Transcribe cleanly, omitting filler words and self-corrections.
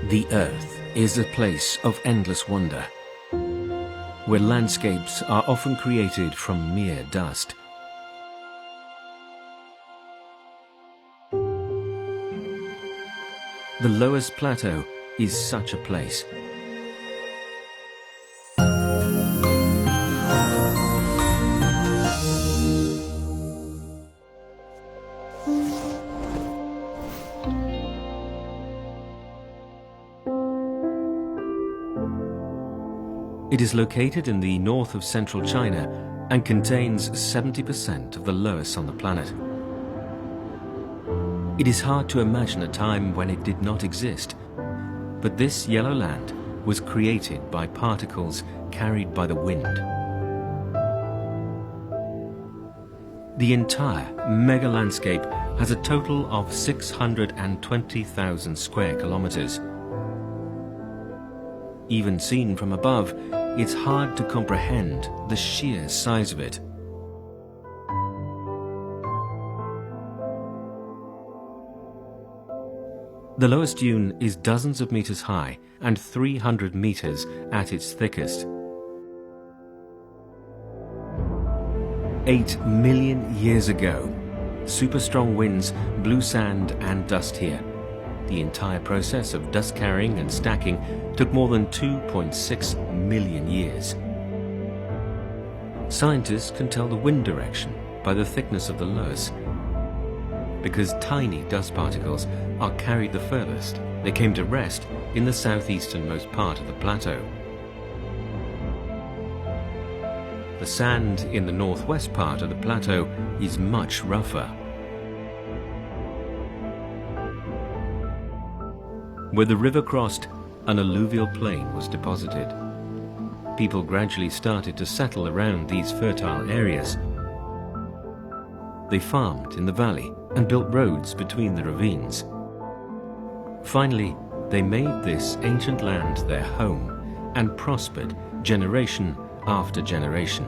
The Earth is a place of endless wonder, where landscapes are often created from mere dust. The Loess Plateau is such a place. It is located in the north of central China and contains 70% of the Loess on the planet. It is hard to imagine a time when it did not exist, but this yellow land was created by particles carried by the wind. The entire mega landscape has a total of 620,000 square kilometers. Even seen from above, it's hard to comprehend the sheer size of it. The Loess dune is dozens of meters high and 300 meters at its thickest. 8 million years ago, super strong winds blew sand and dust here. The entire process of dust carrying and stacking took more than 2.6 million years. Scientists can tell the wind direction by the thickness of the Loess. Because tiny dust particles are carried the furthest, they came to rest in the southeasternmost part of the plateau. The sand in the northwest part of the plateau is much rougher. Where the river crossed, an alluvial plain was deposited. People gradually started to settle around these fertile areas. They farmed in the valley and built roads between the ravines. Finally, they made this ancient land their home and prospered generation after generation.